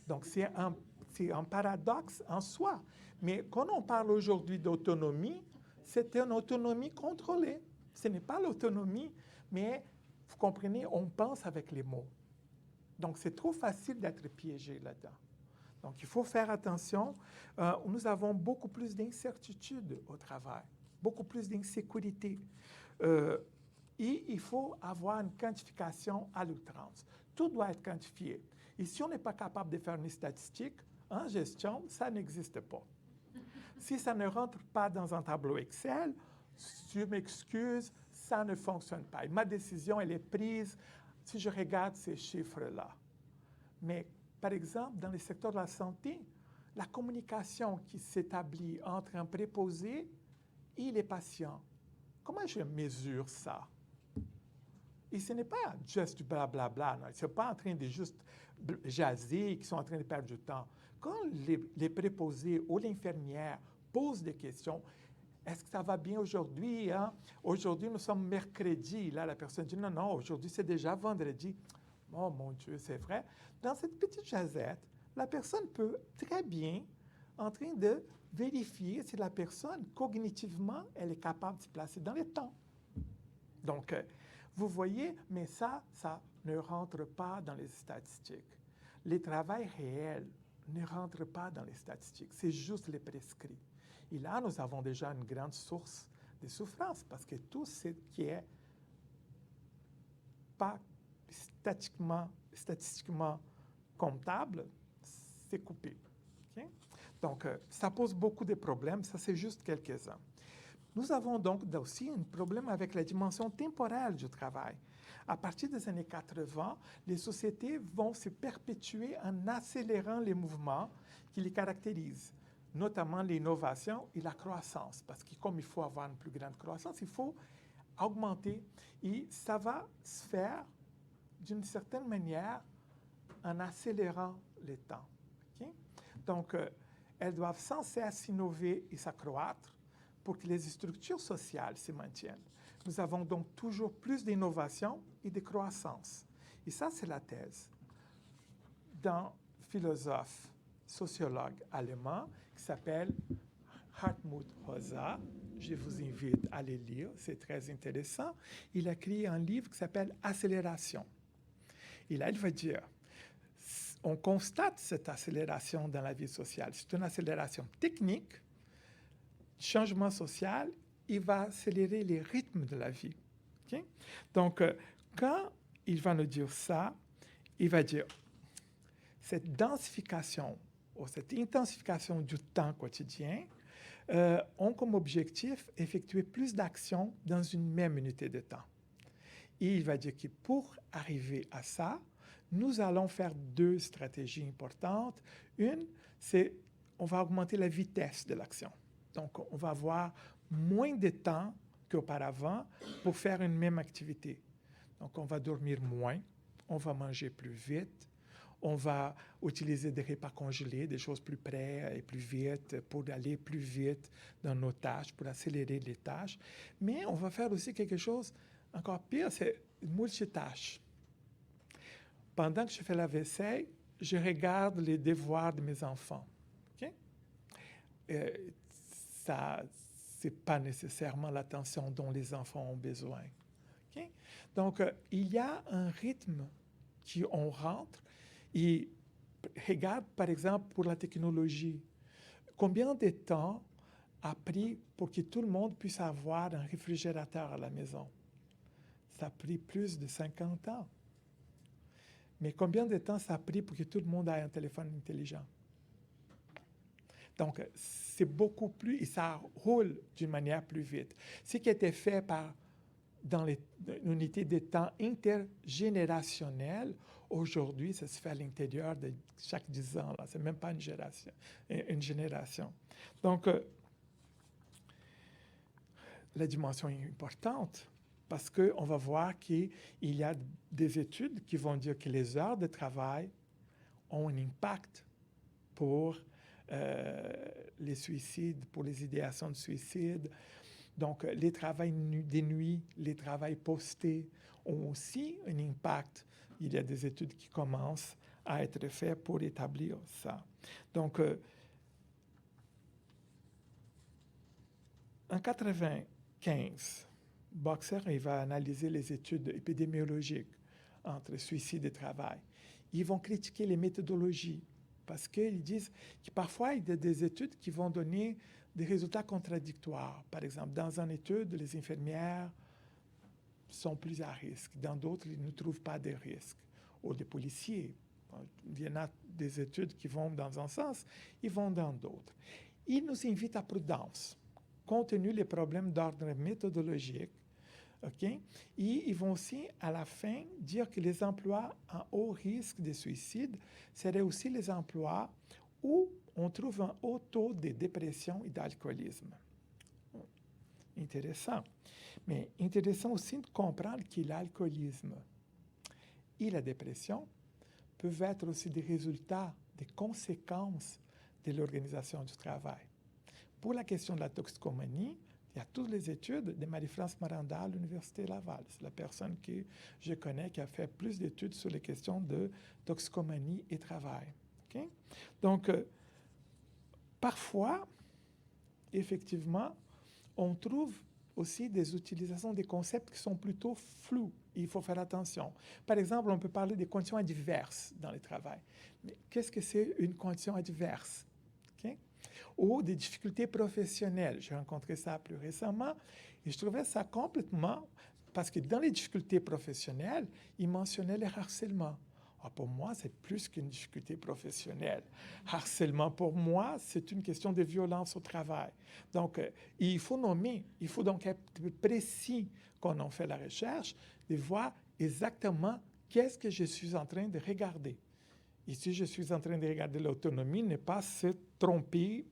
Donc, c'est un paradoxe en soi. Mais quand on parle aujourd'hui d'autonomie, c'est une autonomie contrôlée. Ce n'est pas l'autonomie, mais vous comprenez, on pense avec les mots. Donc, c'est trop facile d'être piégé là-dedans. Donc, il faut faire attention. Nous avons beaucoup plus d'incertitude au travail, beaucoup plus d'insécurité. Et il faut avoir une quantification à l'outrance. Tout doit être quantifié. Et si on n'est pas capable de faire une statistique, en gestion, ça n'existe pas. Si ça ne rentre pas dans un tableau Excel, je m'excuse, ça ne fonctionne pas. Et ma décision, elle est prise si je regarde ces chiffres-là. Mais, par exemple, dans le secteur de la santé, la communication qui s'établit entre un préposé et les patients. Comment je mesure ça? Et ce n'est pas juste du blablabla, ils ne sont pas en train de juste jaser, qui sont en train de perdre du temps. Quand les préposés ou l'infirmière posent des questions, est-ce que ça va bien aujourd'hui? Hein? Aujourd'hui, nous sommes mercredi. Là, la personne dit, non, non, aujourd'hui, c'est déjà vendredi. Oh mon Dieu, c'est vrai. Dans cette petite jasette, la personne peut très bien en train de vérifier si la personne, cognitivement, elle est capable de se placer dans les temps. Donc, vous voyez, mais ça ne rentre pas dans les statistiques. Les travails réels ne rentrent pas dans les statistiques. C'est juste les prescrits. Et là, nous avons déjà une grande source de souffrance parce que tout ce qui est pas statistiquement comptable, c'est coupé. Okay? Donc, ça pose beaucoup de problèmes. Ça, c'est juste quelques-uns. Nous avons donc aussi un problème avec la dimension temporelle du travail. À partir des années 80, les sociétés vont se perpétuer en accélérant les mouvements qui les caractérisent, notamment l'innovation et la croissance, parce que comme il faut avoir une plus grande croissance, il faut augmenter, et ça va se faire d'une certaine manière en accélérant les temps. Okay? Donc, elles doivent sans cesse innover et s'accroître pour que les structures sociales se maintiennent. Nous avons donc toujours plus d'innovation et de croissance. Et ça, c'est la thèse d'un philosophe, sociologue allemand qui s'appelle Hartmut Rosa. Je vous invite à le lire, c'est très intéressant. Il a écrit un livre qui s'appelle Accélération. Et là, il va dire, on constate cette accélération dans la vie sociale. C'est une accélération technique, changement social, il va accélérer les rythmes de la vie. Okay? Donc, quand il va nous dire ça, il va dire cette densification ou cette intensification du temps quotidien ont comme objectif effectuer plus d'actions dans une même unité de temps. Et il va dire que pour arriver à ça, nous allons faire deux stratégies importantes. Une, c'est on va augmenter la vitesse de l'action. Donc, on va avoir moins de temps qu'auparavant pour faire une même activité. Donc, on va dormir moins, on va manger plus vite, on va utiliser des repas congelés, des choses plus près et plus vite pour aller plus vite dans nos tâches, pour accélérer les tâches. Mais on va faire aussi quelque chose encore pire, c'est multitâche. Pendant que je fais la vaisselle, je regarde les devoirs de mes enfants. Okay? Ça, ce n'est pas nécessairement l'attention dont les enfants ont besoin. Okay? Donc, il y a un rythme qu'on rentre et regarde, par exemple, pour la technologie. Combien de temps a pris pour que tout le monde puisse avoir un réfrigérateur à la maison? Ça a pris plus de 50 ans. Mais combien de temps ça a pris pour que tout le monde ait un téléphone intelligent? Donc, c'est beaucoup plus, et ça roule d'une manière plus vite. Ce qui était fait dans l'unité de temps intergénérationnelle, aujourd'hui, ça se fait à l'intérieur de chaque 10 ans. Ce n'est même pas une génération. Donc, la dimension est importante parce qu'on va voir qu'il y a des études qui vont dire que les heures de travail ont un impact pour les suicides, pour les idéations de suicide. Donc, les travails des nuits, les travails postés ont aussi un impact. Il y a des études qui commencent à être faites pour établir ça. Donc, en 1995, Boxer il va analyser les études épidémiologiques entre suicide et travail. Ils vont critiquer les méthodologies parce qu'ils disent que parfois, il y a des études qui vont donner des résultats contradictoires. Par exemple, dans une étude, les infirmières sont plus à risque. Dans d'autres, ils ne trouvent pas de risque. Ou des policiers. Il y en a des études qui vont dans un sens, ils vont dans d'autres. Ils nous invitent à prudence, compte tenu des problèmes d'ordre méthodologique. Okay? Et ils vont aussi, à la fin, dire que les emplois à haut risque de suicide seraient aussi les emplois où on trouve un haut taux de dépression et d'alcoolisme. Intéressant. Mais intéressant aussi de comprendre que l'alcoolisme et la dépression peuvent être aussi des résultats, des conséquences de l'organisation du travail. Pour la question de la toxicomanie, il y a toutes les études de Marie-France Maranda à l'Université Laval. C'est la personne que je connais qui a fait plus d'études sur les questions de toxicomanie et travail. Okay? Donc, parfois, effectivement, on trouve aussi des utilisations des concepts qui sont plutôt flous. Il faut faire attention. Par exemple, on peut parler des conditions adverses dans le travail. Mais qu'est-ce que c'est une condition adverse? Okay? Ou des difficultés professionnelles. J'ai rencontré ça plus récemment et je trouvais ça complètement... Parce que dans les difficultés professionnelles, il mentionnait le harcèlement. Ah, pour moi, c'est plus qu'une difficulté professionnelle. Harcèlement, pour moi, c'est une question de violence au travail. Donc, il faut nommer, il faut donc être précis quand on fait la recherche, de voir exactement qu'est-ce que je suis en train de regarder. Et si je suis en train de regarder l'autonomie, ne pas se tromper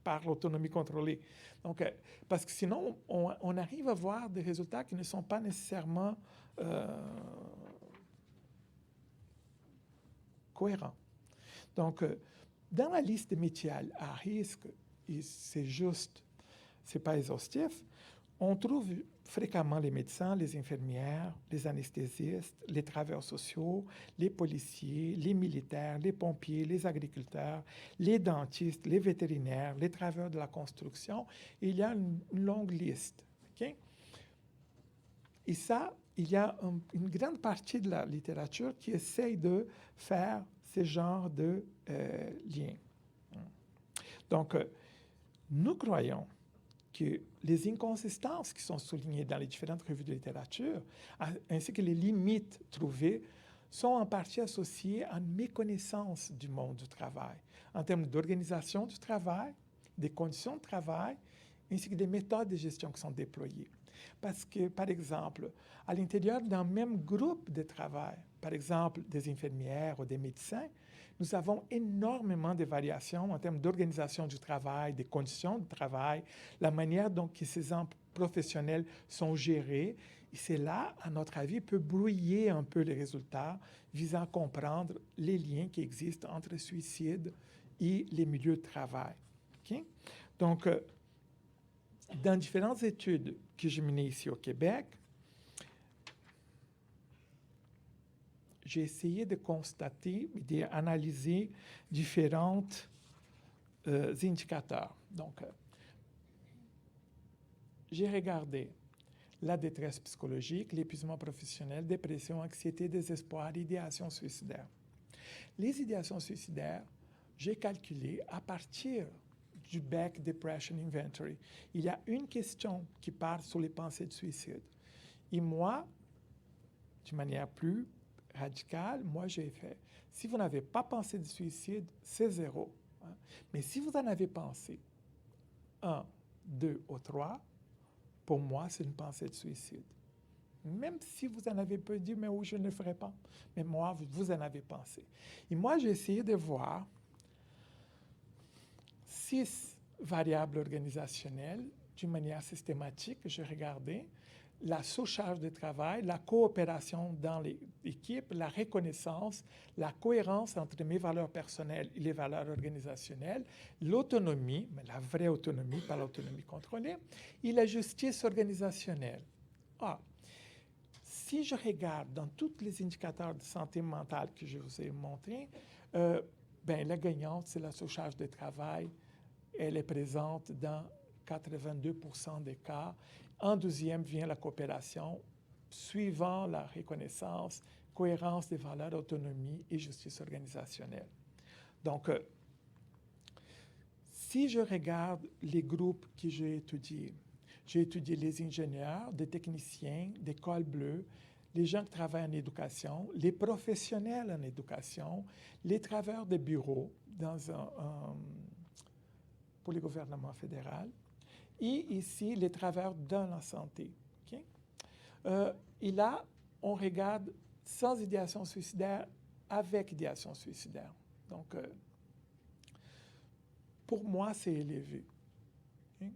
par l'autonomie contrôlée. Donc, parce que sinon, on arrive à voir des résultats qui ne sont pas nécessairement cohérents. Donc, dans la liste des métiers à risque, et c'est juste, c'est pas exhaustif, on trouve fréquemment les médecins, les infirmières, les anesthésistes, les travailleurs sociaux, les policiers, les militaires, les pompiers, les agriculteurs, les dentistes, les vétérinaires, les travailleurs de la construction. Et il y a une longue liste. Okay? Et ça, il y a une grande partie de la littérature qui essaye de faire ce genre de liens. Donc, nous croyons que les inconsistances qui sont soulignées dans les différentes revues de littérature, ainsi que les limites trouvées, sont en partie associées à une méconnaissance du monde du travail, en termes d'organisation du travail, des conditions de travail, ainsi que des méthodes de gestion qui sont déployées. Parce que, par exemple, à l'intérieur d'un même groupe de travail, par exemple des infirmières ou des médecins, nous avons énormément de variations en termes d'organisation du travail, des conditions de travail, la manière dont ces professionnels sont gérés. Et c'est là, à notre avis, peut brouiller un peu les résultats visant à comprendre les liens qui existent entre le suicide et les milieux de travail. Okay? Donc, dans différentes études que j'ai menées ici au Québec, j'ai essayé de constater et d'analyser différents indicateurs. Donc, j'ai regardé la détresse psychologique, l'épuisement professionnel, dépression, anxiété, désespoir, idéation suicidaire. Les idéations suicidaires, j'ai calculé à partir du Beck Depression Inventory. Il y a une question qui parle sur les pensées de suicide. Et moi, de manière plus radicale, moi j'ai fait, si vous n'avez pas pensé de suicide, c'est 0. Hein. Mais si vous en avez pensé 1, 2 ou 3, pour moi, c'est une pensée de suicide. Même si vous en avez peu dit, mais oui, je ne le ferai pas. Mais moi, vous en avez pensé. Et moi, j'ai essayé de voir 6 variables organisationnelles d'une manière systématique. Je regardais la sous-charge de travail, la coopération dans l'équipe, la reconnaissance, la cohérence entre mes valeurs personnelles et les valeurs organisationnelles, l'autonomie, mais la vraie autonomie, pas l'autonomie contrôlée, et la justice organisationnelle. Si je regarde dans tous les indicateurs de santé mentale que je vous ai montrés, la gagnante, c'est la sous-charge de travail. Elle est présente dans 82% des cas. En deuxième vient la coopération, suivant la reconnaissance, cohérence des valeurs, autonomie et justice organisationnelle. Donc, si je regarde les groupes que j'ai étudiés les ingénieurs, des techniciens, des cols bleus, les gens qui travaillent en éducation, les professionnels en éducation, les travailleurs de bureau pour le gouvernement fédéral, et ici, les travailleurs dans la santé. Okay? Et là, on regarde sans idéation suicidaire, avec idéation suicidaire. Donc, Pour moi, c'est élevé. OK?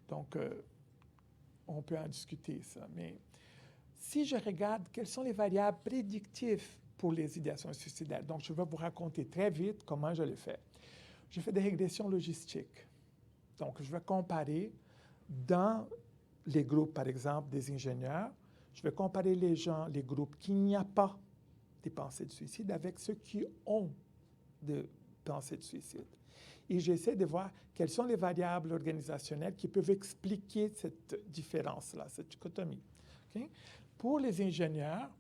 Donc, on peut en discuter, ça. Mais si je regarde quelles sont les variables prédictives pour les idéations suicidaires, donc je vais vous raconter très vite comment je le fais. Je fais des régressions logistiques. Donc, je vais comparer dans les groupes, par exemple, des ingénieurs, je vais comparer les groupes qui n'y a pas des pensées de suicide avec ceux qui ont des pensées de suicide. Et j'essaie de voir quelles sont les variables organisationnelles qui peuvent expliquer cette différence-là, cette dichotomie. Okay? Pour les ingénieurs,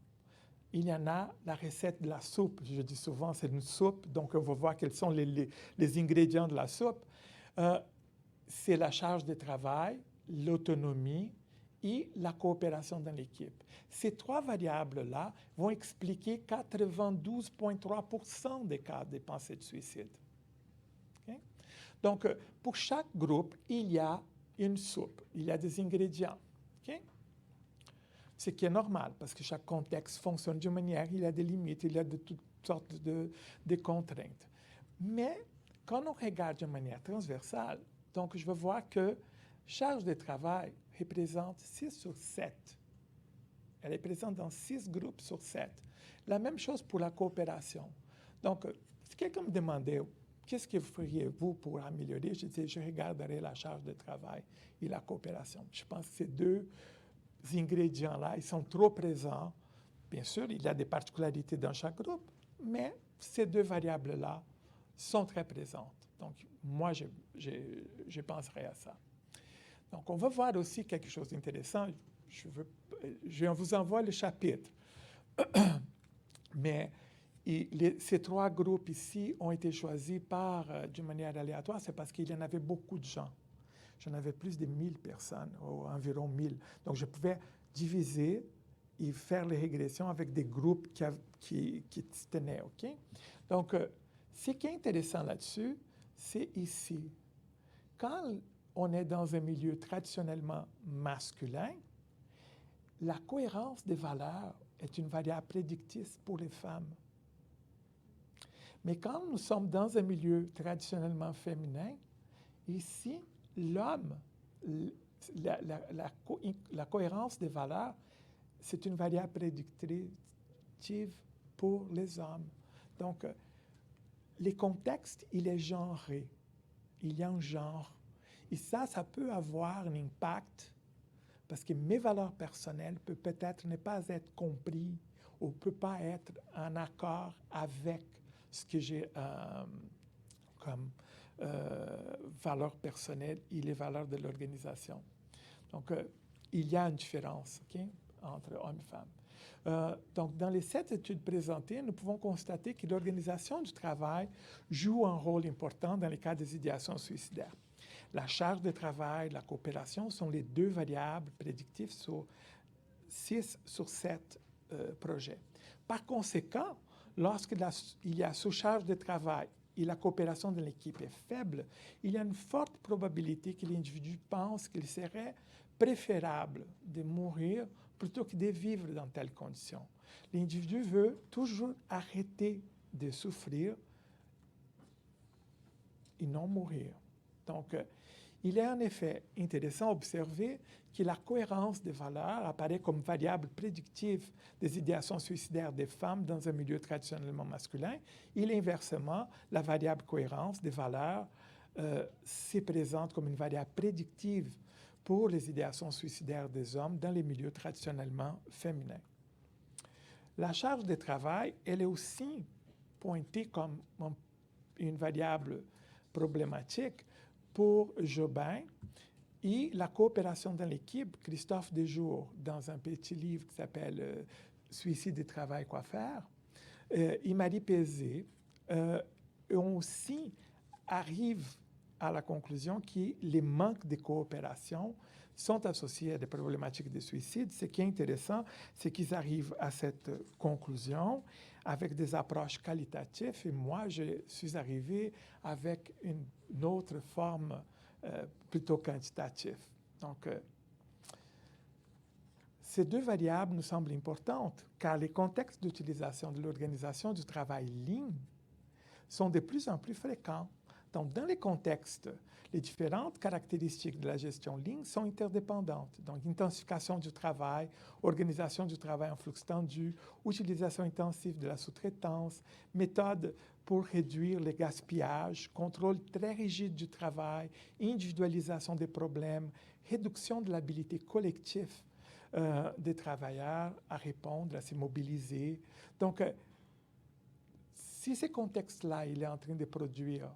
il y en a la recette de la soupe. Je dis souvent, c'est une soupe, donc on va voir quels sont les ingrédients de la soupe. C'est la charge de travail, l'autonomie et la coopération dans l'équipe. Ces trois variables-là vont expliquer 92,3% des cas de pensées de suicide. Okay? Donc, pour chaque groupe, il y a une soupe, il y a des ingrédients. Okay? Ce qui est normal, parce que chaque contexte fonctionne d'une manière, il y a des limites, il y a de toutes sortes de contraintes. Mais quand on regarde de manière transversale, donc je vais voir que charge de travail représente 6 sur 7. Elle est présente dans 6 groupes sur 7. La même chose pour la coopération. Donc, si quelqu'un me demandait qu'est-ce que feriez-vous pour améliorer, je disais, je regarderai la charge de travail et la coopération. Je pense que ces deux ingrédients-là, ils sont trop présents. Bien sûr, il y a des particularités dans chaque groupe, mais ces deux variables-là sont très présentes. Donc, moi, je penserai à ça. Donc, on va voir aussi quelque chose d'intéressant. Je vous envoie le chapitre. Mais ces trois groupes ici ont été choisis d'une manière aléatoire. C'est parce qu'il y en avait beaucoup de gens. J'en avais plus de 1000 personnes, ou environ 1000. Donc, je pouvais diviser et faire les régressions avec des groupes qui se tenaient. Okay? Donc, ce qui est intéressant là-dessus, c'est ici. Quand on est dans un milieu traditionnellement masculin, la cohérence des valeurs est une variable prédictrice pour les femmes. Mais quand nous sommes dans un milieu traditionnellement féminin, ici, l'homme, la cohérence des valeurs, c'est une variable prédictive pour les hommes. Donc, les contextes, il est genré. Il y a un genre. Et ça peut avoir un impact parce que mes valeurs personnelles peuvent peut-être ne pas être comprises ou ne peuvent pas être en accord avec ce que j'ai comme valeurs personnelles et les valeurs de l'organisation. Donc, il y a une différence entre hommes et femmes. Donc, dans les 7 études présentées, nous pouvons constater que l'organisation du travail joue un rôle important dans les cas des idéations suicidaires. La charge de travail, la coopération sont les deux variables prédictives sur 6 sur 7 projets. Par conséquent, lorsqu'il y a sous-charge de travail et la coopération de l'équipe est faible, il y a une forte probabilité que l'individu pense qu'il serait préférable de mourir plutôt que de vivre dans telles conditions. L'individu veut toujours arrêter de souffrir et non mourir. Donc, il est en effet intéressant d'observer que la cohérence des valeurs apparaît comme variable prédictive des idéations suicidaires des femmes dans un milieu traditionnellement masculin, et inversement, la variable cohérence des valeurs se présente comme une variable prédictive pour les idéations suicidaires des hommes dans les milieux traditionnellement féminins. La charge de travail, elle est aussi pointée comme une variable problématique pour Jobin et la coopération dans l'équipe. Christophe Dejour, dans un petit livre qui s'appelle Suicide et travail, quoi faire, et Marie Pézé aussi arrivent à la conclusion que les manques de coopération sont associés à des problématiques de suicide. Ce qui est intéressant, c'est qu'ils arrivent à cette conclusion avec des approches qualitatives, et moi, je suis arrivé avec une autre forme plutôt quantitative. Donc, ces deux variables nous semblent importantes, car les contextes d'utilisation de l'organisation du travail ligne sont de plus en plus fréquents Donc, dans les contextes, les différentes caractéristiques de la gestion ligne sont interdépendantes. Donc, intensification du travail, organisation du travail en flux tendu, utilisation intensive de la sous-traitance, méthode pour réduire les gaspillages, contrôle très rigide du travail, individualisation des problèmes, réduction de l'habilité collective des travailleurs à répondre, à se mobiliser. Donc, si ce contexte-là, il est en train de produire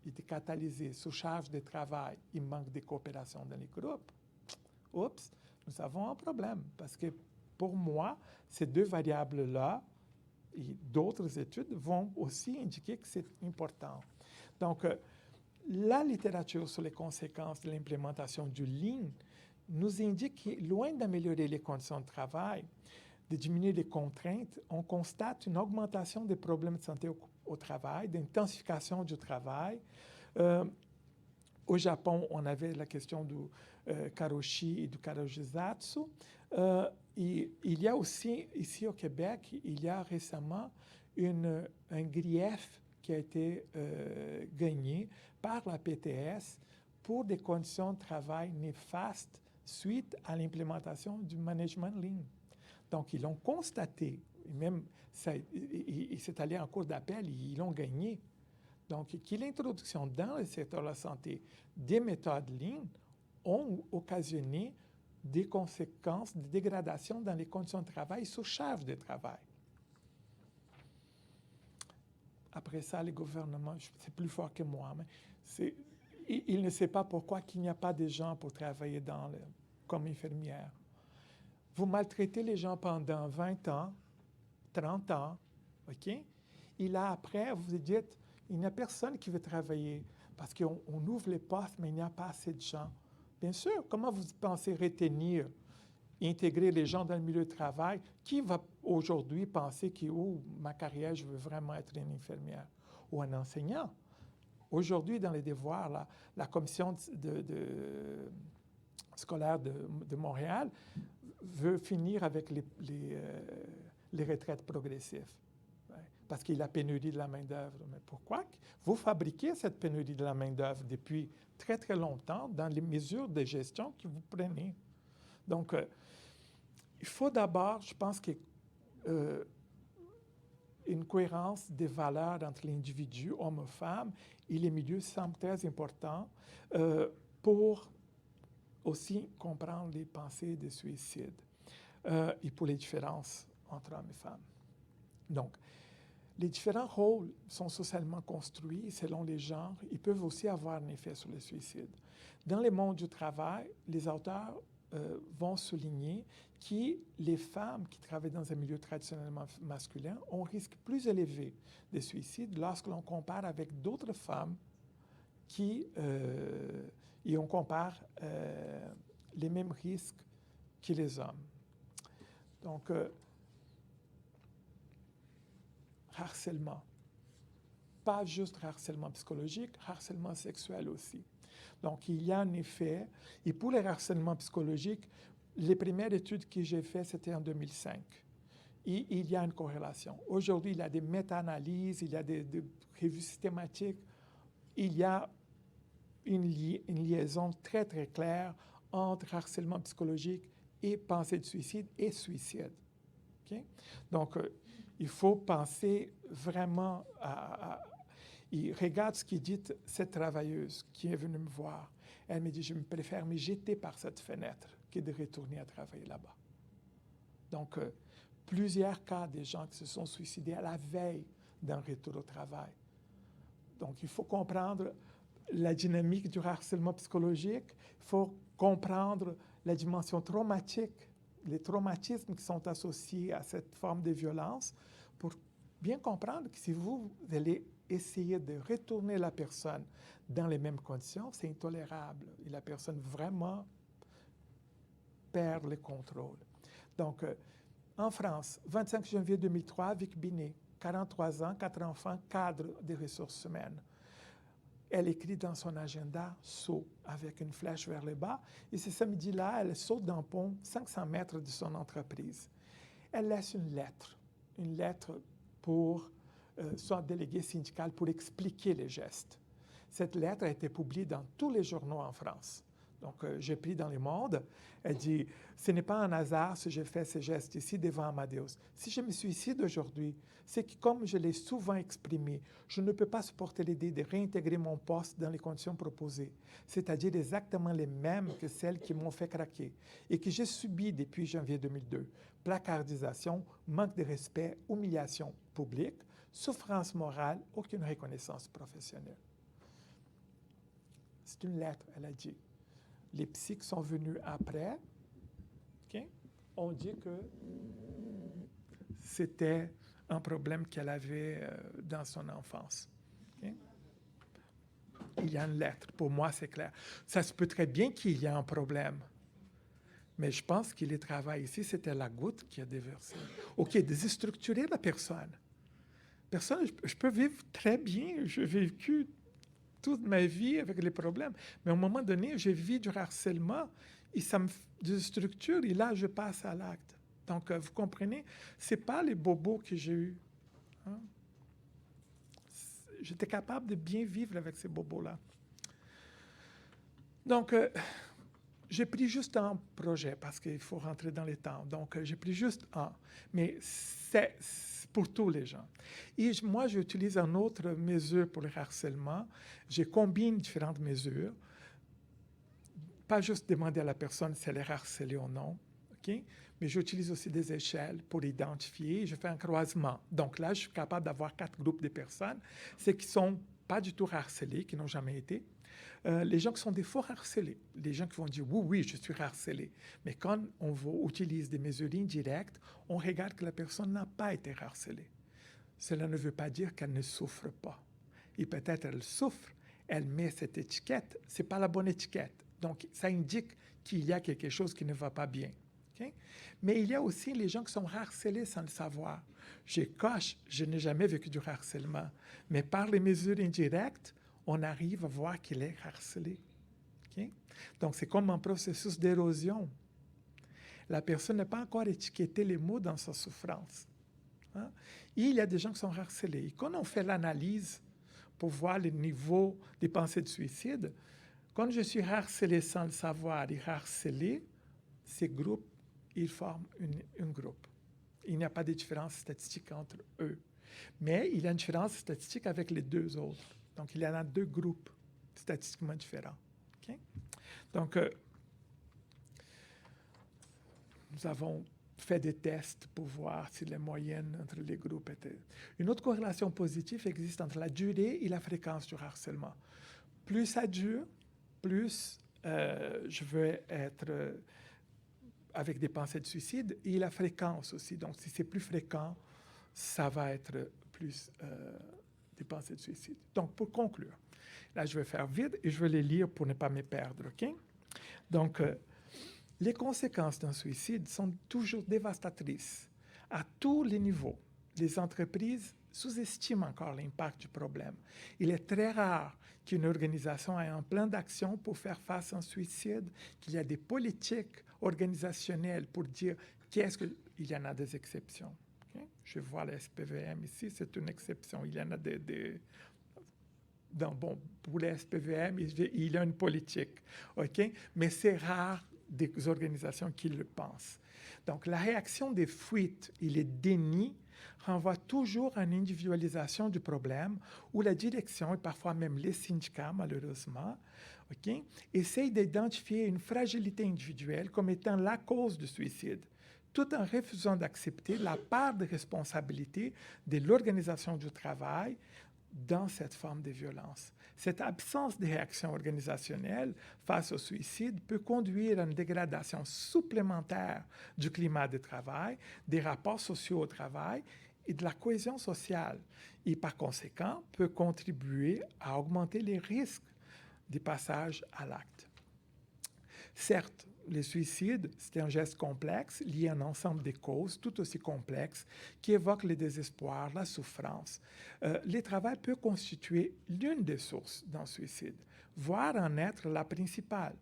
et de catalyser surcharge de travail et manque de coopération dans les groupes, oups, nous avons un problème. Parce que pour moi, ces deux variables-là, et d'autres études vont aussi indiquer que c'est important. Donc, la littérature sur les conséquences de l'implémentation du Lean nous indique que, loin d'améliorer les conditions de travail, de diminuer les contraintes, on constate une augmentation des problèmes de santé au travail, d'intensification du travail. Au Japon, on avait la question du karoshi et du karojizatsu. Et il y a aussi, ici au Québec, il y a récemment un grief qui a été gagné par la PTS pour des conditions de travail néfastes suite à l'implémentation du management lean. Donc, ils l'ont constaté, et même c'est allé en cours d'appel, ils l'ont gagné. Donc, que l'introduction dans le secteur de la santé des méthodes lean ont occasionné des conséquences de dégradation dans les conditions de travail, surcharge de travail. Après ça, les gouvernements, c'est plus fort que moi, mais il ne sait pas pourquoi il n'y a pas de gens pour travailler comme infirmière. Vous maltraitez les gens pendant 20 ans, 30 ans, OK? Et là, après, vous vous dites, il n'y a personne qui veut travailler parce qu'on ouvre les postes, mais il n'y a pas assez de gens. Bien sûr, comment vous pensez retenir, intégrer les gens dans le milieu de travail? Qui va aujourd'hui penser que, oh, ma carrière, je veux vraiment être une infirmière ou un enseignant? Aujourd'hui, dans les devoirs, la commission scolaire de Montréal veut finir avec les retraites progressives. Parce qu'il y a la pénurie de la main-d'œuvre. Mais pourquoi? Vous fabriquez cette pénurie de la main-d'œuvre depuis très, très longtemps dans les mesures de gestion que vous prenez. Donc, il faut d'abord, je pense que une cohérence des valeurs entre l'individu, homme ou femme, et les milieux semble très important pour aussi comprendre les pensées de suicide et pour les différences entre hommes et femmes. Donc, les différents rôles sont socialement construits selon les genres. Ils peuvent aussi avoir un effet sur le suicide. Dans le monde du travail, les auteurs vont souligner que les femmes qui travaillent dans un milieu traditionnellement masculin ont un risque plus élevé de suicide lorsque l'on compare avec d'autres femmes et on compare les mêmes risques que les hommes. Donc, harcèlement. Pas juste harcèlement psychologique, harcèlement sexuel aussi. Donc, il y a un effet. Et pour le harcèlement psychologique, les premières études que j'ai faites, c'était en 2005. Et il y a une corrélation. Aujourd'hui, il y a des méta-analyses, il y a des revues systématiques. Il y a une liaison très, très claire entre harcèlement psychologique et pensée de suicide et suicide. Okay? Donc, il faut penser vraiment et regarde ce que dit cette travailleuse qui est venue me voir. Elle me dit, je me préfère me jeter par cette fenêtre que de retourner à travailler là-bas. Donc, plusieurs cas de gens qui se sont suicidés à la veille d'un retour au travail. Donc, il faut comprendre la dynamique du harcèlement psychologique, il faut comprendre la dimension traumatique, les traumatismes qui sont associés à cette forme de violence, pour bien comprendre que si vous allez essayer de retourner la personne dans les mêmes conditions, c'est intolérable. Et la personne vraiment perd le contrôle. Donc, en France, 25 janvier 2003, Vic Binet, 43 ans, 4 enfants, cadre des ressources humaines. Elle écrit dans son agenda « saut » avec une flèche vers le bas. Et ce samedi-là, elle saute d'un pont 500 mètres de son entreprise. Elle laisse une lettre pour son délégué syndical pour expliquer les gestes. Cette lettre a été publiée dans tous les journaux en France. Donc, j'ai pris dans Le Monde. Elle dit, ce n'est pas un hasard si j'ai fait ces gestes ici devant Amadeus. Si je me suicide aujourd'hui, c'est que, comme je l'ai souvent exprimé, je ne peux pas supporter l'idée de réintégrer mon poste dans les conditions proposées, c'est-à-dire exactement les mêmes que celles qui m'ont fait craquer et que j'ai subies depuis janvier 2002. Placardisation, manque de respect, humiliation publique, souffrance morale, aucune reconnaissance professionnelle. C'est une lettre, elle a dit. Les psys qui sont venus après, okay, ont dit que c'était un problème qu'elle avait dans son enfance. Okay? Il y a une lettre. Pour moi, c'est clair. Ça se peut très bien qu'il y ait un problème. Mais je pense que le travail ici, c'était la goutte qui a déversé. OK, déstructurer la personne. Je peux vivre très bien. J'ai vécu toute ma vie avec les problèmes. Mais à un moment donné, j'ai vécu du harcèlement et ça me déstructure et là, je passe à l'acte. Donc, vous comprenez, ce n'est pas les bobos que j'ai eus. Hein? J'étais capable de bien vivre avec ces bobos-là. Donc, j'ai pris juste un projet parce qu'il faut rentrer dans les temps. Donc, j'ai pris juste un. Mais c'est pour tous les gens. Et moi, j'utilise une autre mesure pour le harcèlement. Je combine différentes mesures. Pas juste demander à la personne si elle est harcelée ou non, okay? Mais j'utilise aussi des échelles pour identifier. Je fais un croisement. Donc là, je suis capable d'avoir 4 groupes de personnes. Ceux qui ne sont pas du tout harcelés, qui n'ont jamais été. Les gens qui sont des faux harcelés. Les gens qui vont dire « oui, oui, je suis harcelé ». Mais quand on utilise des mesures indirectes, on regarde que la personne n'a pas été harcelée. Cela ne veut pas dire qu'elle ne souffre pas. Et peut-être elle souffre, elle met cette étiquette, ce n'est pas la bonne étiquette. Donc, ça indique qu'il y a quelque chose qui ne va pas bien. Okay? Mais il y a aussi les gens qui sont harcelés sans le savoir. Je n'ai jamais vécu du harcèlement. Mais par les mesures indirectes, on arrive à voir qu'il est harcelé. Okay? Donc, c'est comme un processus d'érosion. La personne n'a pas encore étiqueté les mots dans sa souffrance. Hein? Et il y a des gens qui sont harcelés. Et quand on fait l'analyse pour voir le niveau des pensées de suicide, quand je suis harcelé sans le savoir et harcelé, ces groupes, ils forment un groupe. Il n'y a pas de différence statistique entre eux. Mais il y a une différence statistique avec les deux autres. Donc, il y en a 2 groupes statistiquement différents. Okay? Donc, nous avons fait des tests pour voir si les moyennes entre les groupes étaient... Une autre corrélation positive existe entre la durée et la fréquence du harcèlement. Plus ça dure, plus je veux être avec des pensées de suicide, et la fréquence aussi. Donc, si c'est plus fréquent, ça va être plus des pensées de suicide. Donc, pour conclure, là, je vais faire vite et je vais les lire pour ne pas me perdre. Okay? Donc, les conséquences d'un suicide sont toujours dévastatrices à tous les niveaux. Les entreprises sous-estiment encore l'impact du problème. Il est très rare qu'une organisation ait un plan d'action pour faire face à un suicide, qu'il y a des politiques organisationnelles pour dire qu'est-ce que... Il y en a des exceptions. Okay? Je vois la SPVM ici, c'est une exception. Il y en a bon, pour la SPVM, il y a une politique. Okay? Mais c'est rare des organisations qui le pensent. Donc, la réaction des fuites et les dénis renvoie toujours à une individualisation du problème où la direction, et parfois même les syndicats, malheureusement, okay, essayent d'identifier une fragilité individuelle comme étant la cause du suicide, tout en refusant d'accepter la part de responsabilité de l'organisation du travail dans cette forme de violence. Cette absence de réaction organisationnelle face au suicide peut conduire à une dégradation supplémentaire du climat de travail, des rapports sociaux au travail et de la cohésion sociale, et par conséquent peut contribuer à augmenter les risques du passage à l'acte. Certes, le suicide, c'est un geste complexe lié à un ensemble de causes tout aussi complexes qui évoquent le désespoir, la souffrance. Le travail peut constituer l'une des sources d'un suicide, voire en être la principale.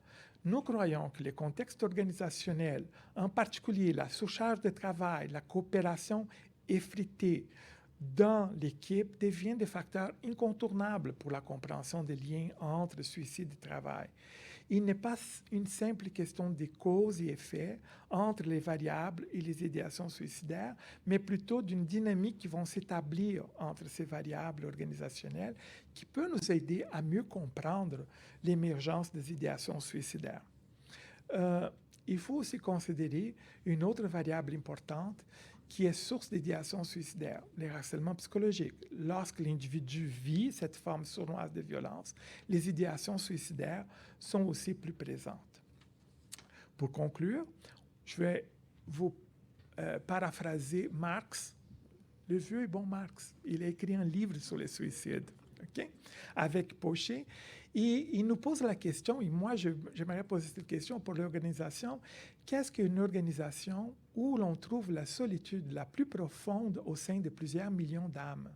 Nous croyons que les contextes organisationnels, en particulier la surcharge de travail, la coopération effritée, dans l'équipe deviennent des facteurs incontournables pour la compréhension des liens entre suicide et travail. Il n'est pas une simple question de cause et effet entre les variables et les idéations suicidaires, mais plutôt d'une dynamique qui va s'établir entre ces variables organisationnelles qui peut nous aider à mieux comprendre l'émergence des idéations suicidaires. Il faut aussi considérer une autre variable importante qui est source d'idéation suicidaire, les harcèlements psychologiques. Lorsque l'individu vit cette forme sournoise de violence, les idéations suicidaires sont aussi plus présentes. Pour conclure, je vais vous paraphraser Marx, le vieux et bon Marx. Il a écrit un livre sur le suicide, avec Pochet. Et il nous pose la question, et moi j'aimerais poser cette question pour l'organisation, qu'est-ce qu'une organisation où l'on trouve la solitude la plus profonde au sein de plusieurs millions d'âmes,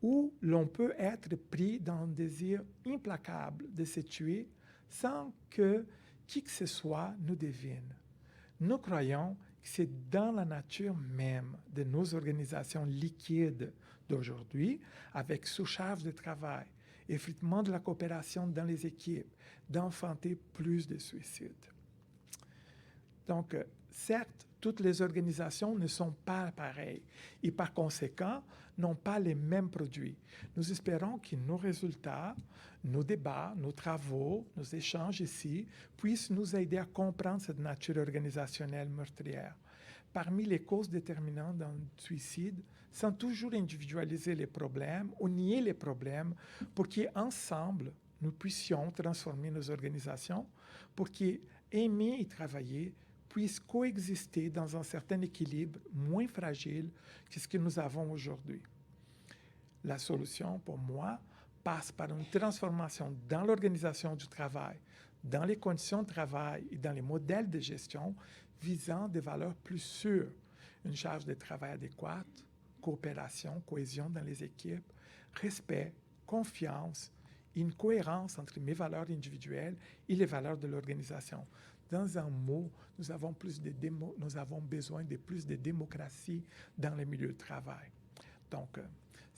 où l'on peut être pris dans un désir implacable de se tuer sans que qui que ce soit nous devine. Nous croyons que c'est dans la nature même de nos organisations liquides d'aujourd'hui, avec sous-charge de travail, effritement de la coopération dans les équipes, d'enfanter plus de suicides. Donc, certes, toutes les organisations ne sont pas pareilles et par conséquent n'ont pas les mêmes produits. Nous espérons que nos résultats, nos débats, nos travaux, nos échanges ici puissent nous aider à comprendre cette nature organisationnelle meurtrière. Parmi les causes déterminantes d'un suicide, sans toujours individualiser les problèmes ou nier les problèmes, pour qu'ensemble, nous puissions transformer nos organisations, pour qu'aimer et travailler puissent coexister dans un certain équilibre moins fragile que ce que nous avons aujourd'hui. La solution, pour moi, passe par une transformation dans l'organisation du travail, dans les conditions de travail et dans les modèles de gestion visant des valeurs plus sûres, une charge de travail adéquate, coopération, cohésion dans les équipes, respect, confiance, une cohérence entre mes valeurs individuelles et les valeurs de l'organisation. Dans un mot, nous avons besoin de plus de démocratie dans les milieux de travail. Donc,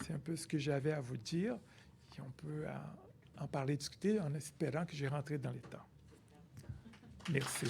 c'est un peu ce que j'avais à vous dire. Et on peut en parler, discuter, en espérant que j'ai rentré dans les temps. Merci.